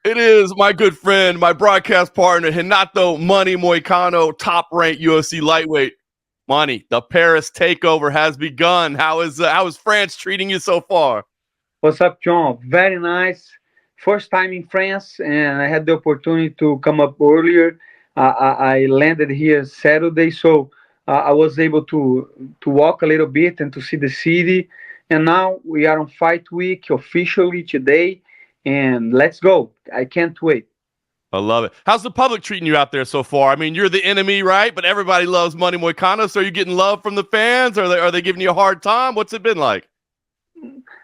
It is my good friend, my broadcast partner, Renato Money Moicano, top-ranked UFC lightweight. Money, the Paris takeover has begun. How is France treating you so far? What's up, John? Very nice. First time in France, and I had the opportunity to come up earlier. I landed here Saturday, so I was able to walk a little bit and to see the city. And now we are on fight week officially today, and let's go. I can't wait. I love it. How's the public treating you out there so far? I mean, you're the enemy, right? But everybody loves Money Moicano. So are you getting love from the fans? Are they giving you a hard time? What's it been like?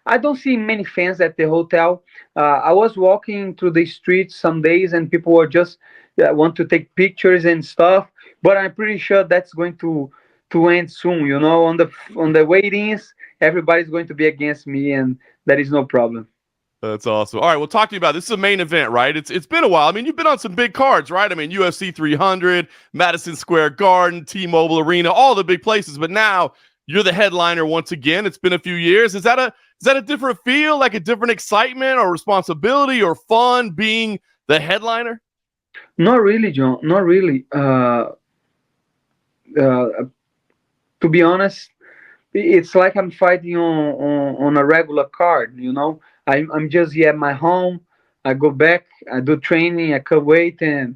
I don't see many fans at the hotel. I was walking through the streets some days, and people were just want to take pictures and stuff. But I'm pretty sure that's going to end soon. You know, on the weightings, everybody's going to be against me, and that is no problem. That's awesome. All right, we'll talk to you about this. This is a main event, right? It's been a while. I mean, you've been on some big cards, right? I mean, UFC 300, Madison Square Garden, T-Mobile Arena, all the big places. But now you're the headliner once again. It's been a few years. Is that a different feel, like a different excitement or responsibility or fun being the headliner? Not really, John. Not really. Uh, to be honest, it's like I'm fighting on a regular card. You know, I'm just here at my home. I go back, I do training, I can wait, and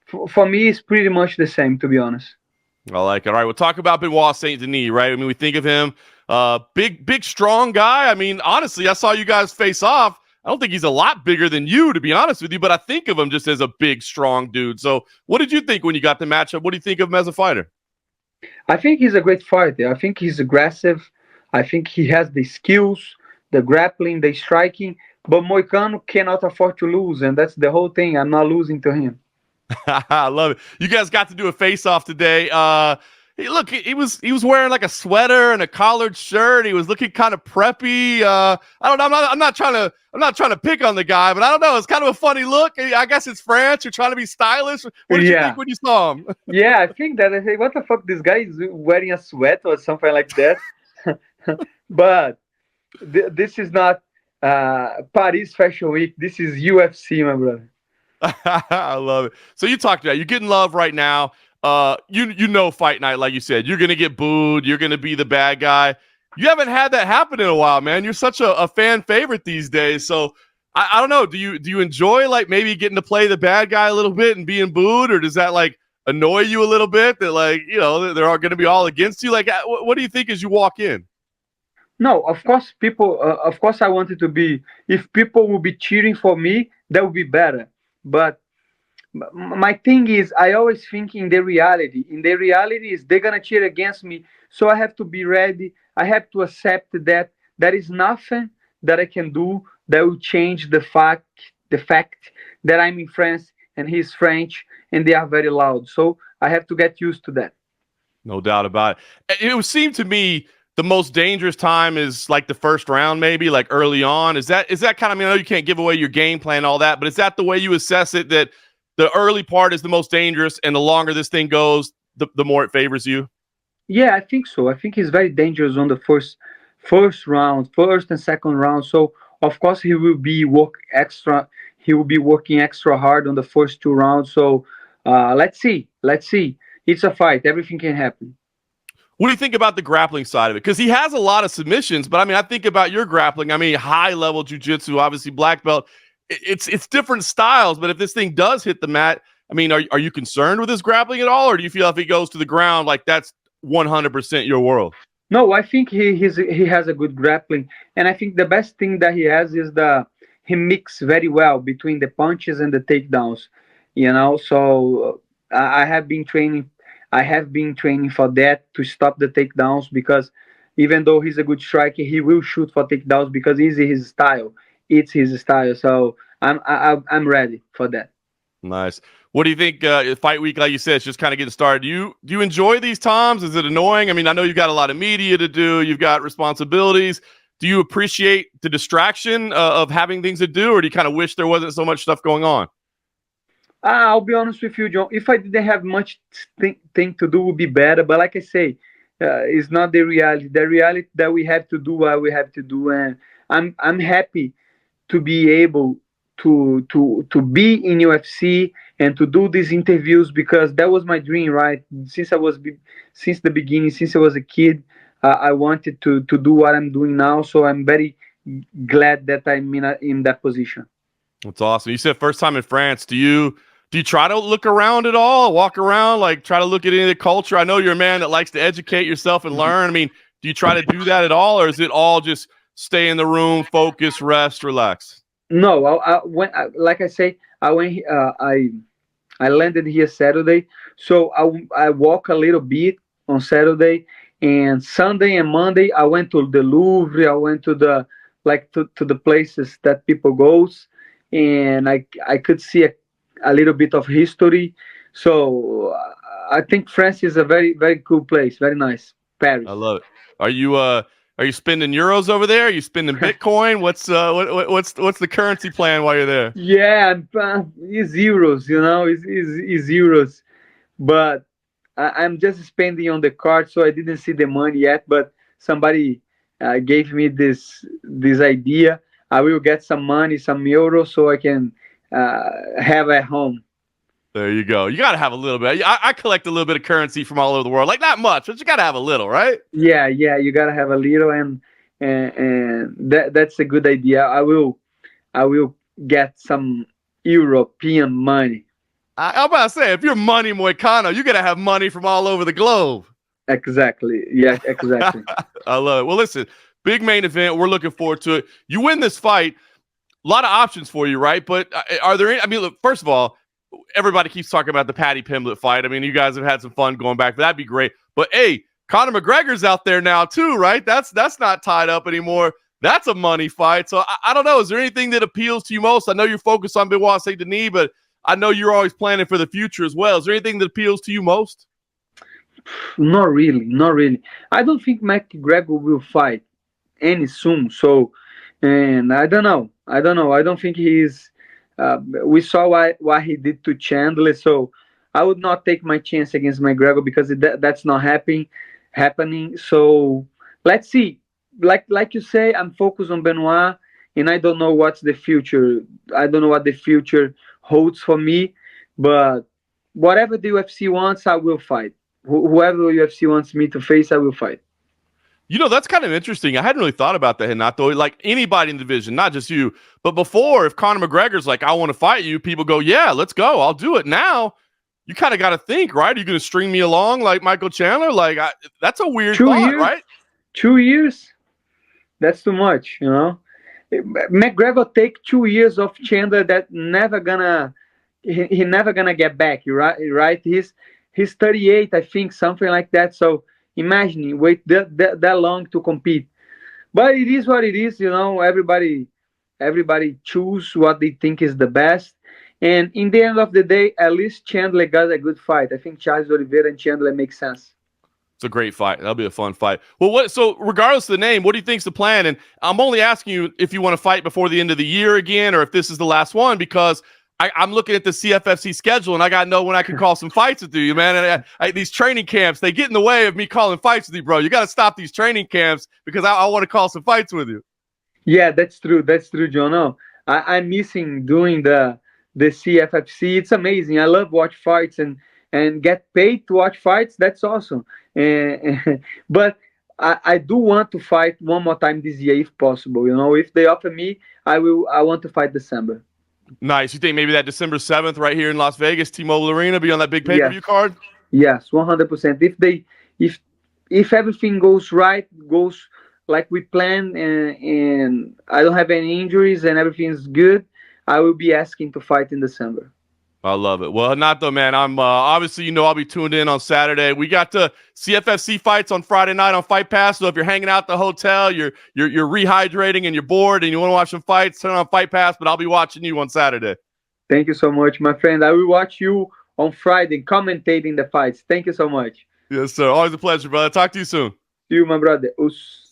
for me, it's pretty much the same, to be honest. I like it. All right, we'll talk about Benoit Saint Denis, right? I mean, we think of him, big, strong guy. I mean, honestly, I saw you guys face off. I don't think he's a lot bigger than you, to be honest with you, but I think of him just as a big, strong dude. So, what did you think when you got the matchup? What do you think of him as a fighter? I think he's a great fighter. I think he's aggressive. I think he has the skills, the grappling, the striking. But Moicano cannot afford to lose, and that's the whole thing. I'm not losing to him. I love it. You guys got to do a face-off today. He was wearing like a sweater and a collared shirt. He was looking kind of preppy. I don't know. I'm not trying to pick on the guy, but I don't know. It's kind of a funny look. I guess it's France. You're trying to be stylish. What did you think Yeah, when you saw him? yeah. I think that I say, what the fuck, this guy is wearing a sweat or something like that. But this is not Paris Fashion Week. This is UFC, my brother. I love it. So you talked about it. You're getting love right now. You know, fight night, like you said, you're gonna get booed. You're gonna be the bad guy. You haven't had that happen in a while, man. You're such a fan favorite these days. So I don't know. Do you enjoy like maybe getting to play the bad guy a little bit and being booed, or does that like annoy you a little bit that like they're all gonna be all against you? Like, what do you think as you walk in? No, of course, people. Of course, I wanted to be. If people will be cheering for me, that would be better. But my thing is, I always think in the reality. In the reality is they're gonna cheer against me, so I have to be ready. I have to accept that there is nothing that I can do that will change the fact that I'm in France and he's French and they are very loud. So I have to get used to that. No doubt about it. It would seem to me the most dangerous time is like the first round, maybe like early on. Is that kind of? I mean, I know you can't give away your game plan, all that, but is that the way you assess it? That the early part is the most dangerous, and the longer this thing goes, the more it favors you. Yeah, I think so. I think he's very dangerous on the first round, first and second round. So of course he will be work extra. He will be working extra hard on the first two rounds. So let's see, let's see. It's a fight. Everything can happen. What do you think about the grappling side of it? Because he has a lot of submissions, but I mean, I think about your grappling. I mean, high level jujitsu, obviously black belt. It's different styles, but if this thing does hit the mat, I mean, are you concerned with his grappling at all, or do you feel if he goes to the ground like that's 100% your world? No, I think he has a good grappling, and I think the best thing that he has is the he mix very well between the punches and the takedowns. You know, so I have been training. I have been training for that to stop the takedowns because even though he's a good striker, he will shoot for takedowns because it's his style. It's his style. So I'm ready for that. Nice. What do you think? Fight week, like you said, it's just kind of getting started. Do you enjoy these times? Is it annoying? I mean, I know you've got a lot of media to do. You've got responsibilities. Do you appreciate the distraction of having things to do, or do you kind of wish there wasn't so much stuff going on? I'll be honest with you, John. If I didn't have much thing to do, would be better. But like I say, it's not the reality. The reality that we have to do what we have to do, and I'm happy to be able to be in UFC and to do these interviews, because that was my dream, right? Since the beginning, since I was a kid, I wanted to do what I'm doing now. So I'm very glad that I'm in that position. That's awesome. You said first time in France. Do you try to look around at all, walk around, like try to look at any of the culture? I know you're a man that likes to educate yourself and learn. I mean, do you try to do that at all, or is it all just stay in the room, focus, rest, relax? No, like I say, I went. I landed here Saturday, so I walk a little bit on Saturday, and Sunday and Monday I went to the Louvre. I went to the to the places that people goes, and I could see a little bit of history. So I think France is a very very cool place, very nice. I Paris. love it. Are you spending euros over there? Are you spending Bitcoin? What's the currency plan while you're there? Yeah, it's euros, it's euros. But I'm just spending on the card, so I didn't see the money yet. But somebody gave me this idea. I will get some money, some euros, so I can have at home. There you go. You got to have a little bit. I collect a little bit of currency from all over the world. Like not much, but you got to have a little, right? Yeah, yeah, you gotta have a little, and that's a good idea. I will get some European money. I'm about to say, if you're money Moicano, you got to have money from all over the globe. Exactly. Yeah, exactly. I love it. Well, listen, big main event. We're looking forward to it. You win this fight, a lot of options for you, right? But are there any? I mean, look, first of all, everybody keeps talking about the Paddy Pimblett fight. I mean, you guys have had some fun going back. That'd be great. But hey, Conor McGregor's out there now too, right? That's not tied up anymore. That's a money fight. So I don't know. Is there anything that appeals to you most? I know you're focused on Benoit Saint Denis, but I know you're always planning for the future as well. Is there anything that appeals to you most? Not really, not really. I don't think McGregor will fight any soon. So, and I don't know. I don't know. I don't think he's. We saw what he did to Chandler. So, I would not take my chance against McGregor because that's not happening. Happening. So, let's see. Like you say, I'm focused on Benoit, and I don't know what's the future. I don't know what the future holds for me, but whatever the UFC wants, I will fight. Whoever UFC wants me to face, I will fight. You know, that's kind of interesting. I hadn't really thought about that, Renato. Like anybody in the division, not just you. But before, if Conor McGregor's like, I want to fight you, people go, yeah, let's go. I'll do it. Now, you kind of got to think, right? Are you going to string me along like Michael Chandler? Like, that's a weird Two thought, years, right? 2 years. That's too much. McGregor take 2 years of Chandler that never gonna he never gonna get back. You right? He's 38, I think, something like that. So imagine wait that long to compete. But it is what it is. Everybody choose what they think is the best. And in the end of the day, at least Chandler got a good fight. I think Charles Oliveira and Chandler make sense. It's a great fight. That'll be a fun fight. Well, so regardless of the name, what do you think's the plan? And I'm only asking you if you want to fight before the end of the year again, or if this is the last one, because I'm looking at the CFFC schedule and I got to know when I can call some fights with you, man. And these training camps, they get in the way of me calling fights with you, bro. You got to stop these training camps because I want to call some fights with you. Yeah, that's true. That's true, John. No, I'm missing doing the CFFC. It's amazing. I love watch fights and get paid to watch fights. That's awesome. But I do want to fight one more time this year if possible. If they offer me, I will. I want to fight December. Nice. You think maybe that December 7th right here in Las Vegas, T-Mobile Arena, be on that big pay-per-view Yes, card? yes, 100%. If if everything goes right, goes like we planned, and I don't have any injuries and everything's good, I will be asking to fight in December. I love it. Well, not though, man. I'm obviously, I'll be tuned in on Saturday. We got the CFFC fights on Friday night on Fight Pass. So if you're hanging out at the hotel, you're rehydrating and you're bored and you want to watch some fights, turn on Fight Pass. But I'll be watching you on Saturday. Thank you so much, my friend. I will watch you on Friday commentating the fights. Thank you so much. Yes, sir. Always a pleasure, brother. Talk to you soon. See you, my brother. Us.